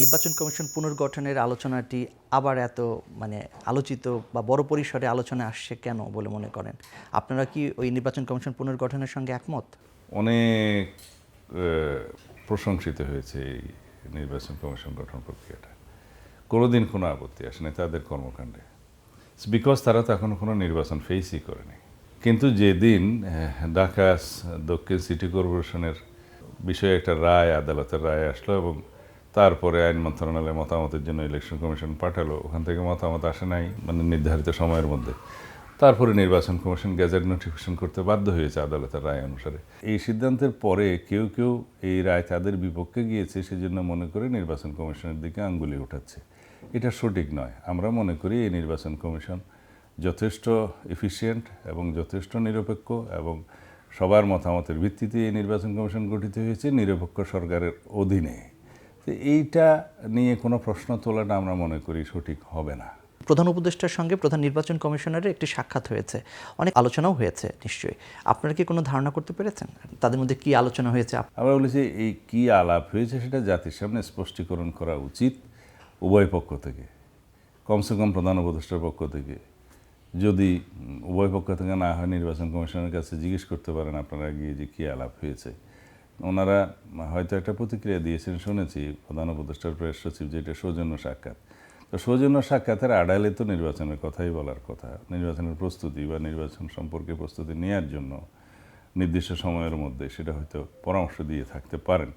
নির্বাচন কমিশন পুনর্গঠনের আলোচনাটি আবার এত আলোচিত বা বড় পরিসরে আলোচনা আসছে কেন বলে মনে করেন? আপনারা কি ওই নির্বাচন কমিশন পুনর্গঠনের সঙ্গে একমত? অনেক প্রশংসিত হয়েছে এই নির্বাচন কমিশন গঠন প্রক্রিয়াটা। কোনোদিন কোনো আপত্তি আসেনি তাদের কর্মকাণ্ডে, বিকজ তারা তো এখনো কোনো নির্বাচন ফেসই করেনি। কিন্তু যেদিন ঢাকা দক্ষিণ সিটি কর্পোরেশনের বিষয়ে একটা রায়, আদালতের রায় আসলো এবং তারপরে আইন মন্ত্রণালয় মতামতের জন্য ইলেকশন কমিশন পাঠালো, ওখান থেকে মতামত আসে নাই নির্ধারিত সময়ের মধ্যে, তারপরে নির্বাচন কমিশন গেজেট নোটিফিকেশন করতে বাধ্য হয়েছে আদালতের রায় অনুসারে। এই সিদ্ধান্তের পরে কেউ কেউ এই রায় তাদের বিপক্ষে গিয়েছে, সেজন্য মনে করে নির্বাচন কমিশনের দিকে আঙ্গুলি উঠাচ্ছে। এটা সঠিক নয়। আমরা মনে করি এই নির্বাচন কমিশন যথেষ্ট এফিসিয়েন্ট এবং যথেষ্ট নিরপেক্ষ এবং সবার মতামতের ভিত্তিতে এই নির্বাচন কমিশন গঠিত হয়েছে নিরপেক্ষ সরকারের অধীনে। তো এইটা নিয়ে কোনো প্রশ্ন তোলাটা আমরা মনে করি সঠিক হবে না। প্রধান উপদেষ্টার সঙ্গে প্রধান নির্বাচন কমিশনারের একটি সাক্ষাৎ হয়েছে, অনেক আলোচনাও হয়েছে নিশ্চয়ই। আপনারা কি কোনো ধারণা করতে পেরেছেন তাদের মধ্যে কি আলোচনা হয়েছে? আমরা বলেছি এই কি আলাপ হয়েছে সেটা জাতির সামনে স্পষ্টীকরণ করা উচিত উভয় পক্ষ থেকে, কমসে কম প্রধান উপদেষ্টার পক্ষ থেকে। যদি উভয় পক্ষ থেকে না হয়, নির্বাচন কমিশনের কাছে জিজ্ঞেস করতে পারেন আপনারা গিয়ে যে কী আলাপ হয়েছে। ওনারা হয়তো একটা প্রতিক্রিয়া দিয়েছেন শুনেছি, প্রধান উপদেষ্টার প্রেস সচিব, যেটা সৌজন্য সাক্ষাৎ। তো সৌজন্য সাক্ষাতের আড়ালে তো নির্বাচনের কথাই বলার কথা। নির্বাচনের প্রস্তুতি বা নির্বাচন সম্পর্কে প্রস্তুতি নেওয়ার জন্য নির্দিষ্ট সময়ের মধ্যে সেটা হয়তো পরামর্শ দিয়ে থাকতে পারেন।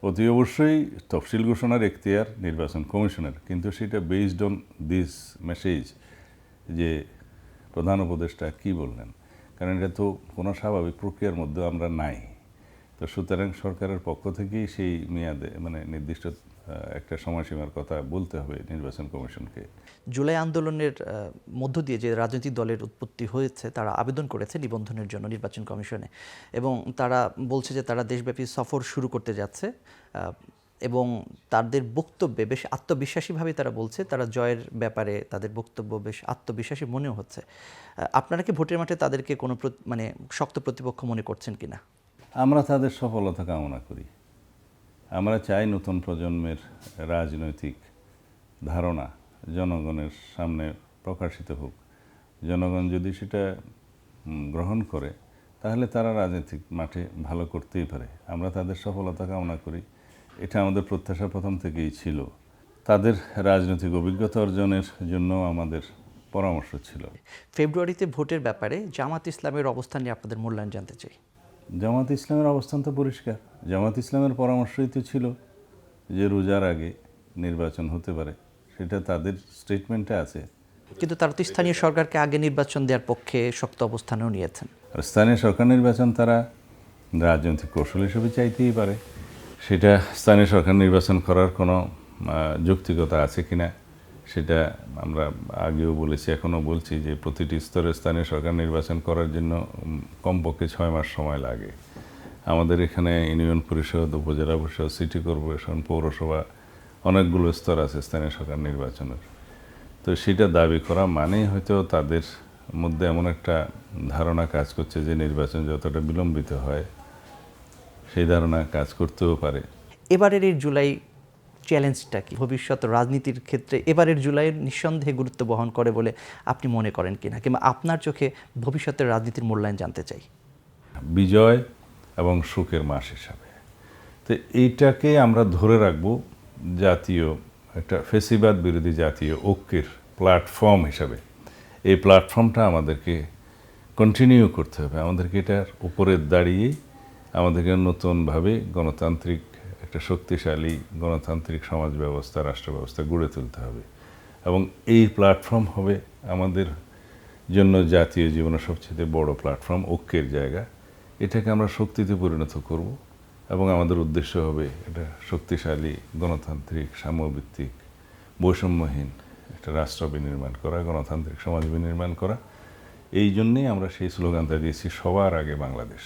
অতি অবশ্যই তফসিল ঘোষণার এখতিয়ার নির্বাচন কমিশনের, কিন্তু সেটা বেসড অন দিস মেসেজ যে প্রধান উপদেষ্টা কী বললেন, কারণ এটা তো কোনো স্বাভাবিক প্রক্রিয়ার মধ্যে আমরা নাই। তো সুতরাং সরকারের পক্ষ থেকেই সেই মেয়াদে নির্দিষ্ট একটা সময়সীমার কথা বলতে হবে নির্বাচন কমিশনকে। জুলাই আন্দোলনের মধ্য দিয়ে যে রাজনৈতিক দলের উৎপত্তি হয়েছে, তারা আবেদন করেছে নিবন্ধনের জন্য নির্বাচন কমিশনে, এবং তারা বলছে যে তারা দেশব্যাপী সফর শুরু করতে যাচ্ছে, এবং তাদের বক্তব্যে বেশ আত্মবিশ্বাসীভাবে তারা বলছে তারা জয়ের ব্যাপারে তাদের বক্তব্য বেশ আত্মবিশ্বাসী মনেও হচ্ছে। আপনারা কি ভোটের মাঠে তাদেরকে কোনো শক্ত প্রতিপক্ষ মনে করছেন কিনা? আমরা তাদের সফলতা কামনা করি। আমরা চাই নতুন প্রজন্মের রাজনৈতিক ধারণা জনগণের সামনে প্রকাশিত হোক। জনগণ যদি সেটা গ্রহণ করে তাহলে তারা রাজনৈতিক মাঠে ভালো করতেই পারে। আমরা তাদের সফলতা কামনা করি, এটা আমাদের প্রত্যাশা প্রথম থেকেই ছিল। তাদের রাজনৈতিক অভিজ্ঞতা অর্জনের জন্য আমাদের পরামর্শ ছিল। ফেব্রুয়ারিতে ভোটের ব্যাপারে জামাত ইসলামের অবস্থান নিয়ে আপনাদের মূল্যায়ন জানতে চাই। জামাত ইসলামের অবস্থান তো পরিষ্কার। জামাত ইসলামের পরামর্শই তো ছিল যে রোজার আগে নির্বাচন হতে পারে, সেটা তাদের স্টেটমেন্টে আছে। কিন্তু তারা তো স্থানীয় সরকারকে আগে নির্বাচন দেওয়ার পক্ষে শক্ত অবস্থানেও নিয়েছেন। আর স্থানীয় সরকার নির্বাচন তারা রাজনৈতিক কৌশল হিসেবে চাইতেই পারে। সেটা স্থানীয় সরকার নির্বাচন করার কোনো যৌক্তিকতা আছে কিনা সেটা আমরা আগেও বলেছি, এখনও বলছি যে প্রতিটি স্তরে স্থানীয় সরকার নির্বাচন করার জন্য কমপক্ষে 6 মাস সময় লাগে। আমাদের এখানে ইউনিয়ন পরিষদ, উপজেলা পরিষদ, সিটি কর্পোরেশন, পৌরসভা, অনেকগুলো স্তর আছে স্থানীয় সরকার নির্বাচনের। তো সেটা দাবি করা মানেই হয়তো তাদের মধ্যে এমন একটা ধারণা কাজ করছে যে নির্বাচন যতটা বিলম্বিত হয় সেই ধারণা কাজ করতেও পারে। এবারের এই জুলাই চ্যালেঞ্জটা কি ভবিষ্যৎ রাজনীতির ক্ষেত্রে এবারের জুলাইয়ের নিঃসন্দেহে গুরুত্ব বহন করে বলে আপনি মনে করেন কিনা, কিংবা আপনার চোখে ভবিষ্যতের রাজনীতির মূল্যায়ন জানতে চাই। বিজয় এবং সুখের মাস হিসাবে তো এইটাকে আমরা ধরে রাখব জাতীয় একটা ফেসিবাদ বিরোধী জাতীয় ঐক্যের প্ল্যাটফর্ম হিসাবে। এই প্ল্যাটফর্মটা আমাদেরকে কন্টিনিউ করতে হবে। আমাদেরকে এটার উপরে দাঁড়িয়ে আমাদেরকে নতুনভাবে গণতান্ত্রিক একটা শক্তিশালী গণতান্ত্রিক সমাজ ব্যবস্থা, রাষ্ট্র ব্যবস্থা গড়ে তুলতে হবে, এবং এই প্ল্যাটফর্ম হবে আমাদের জন্য জাতীয় জীবনের সবচেয়ে বড় প্ল্যাটফর্ম, ঐক্যের জায়গা। এটাকে আমরা শক্তিতে পরিণত করব এবং আমাদের উদ্দেশ্য হবে এটা শক্তিশালী গণতান্ত্রিক সাম্যভিত্তিক বৈষম্যহীন একটা রাষ্ট্র বিনির্মাণ করা, গণতান্ত্রিক সমাজ বিনির্মাণ করা। এই জন্যেই আমরা সেই স্লোগানটা দিয়েছি, সবার আগে বাংলাদেশ।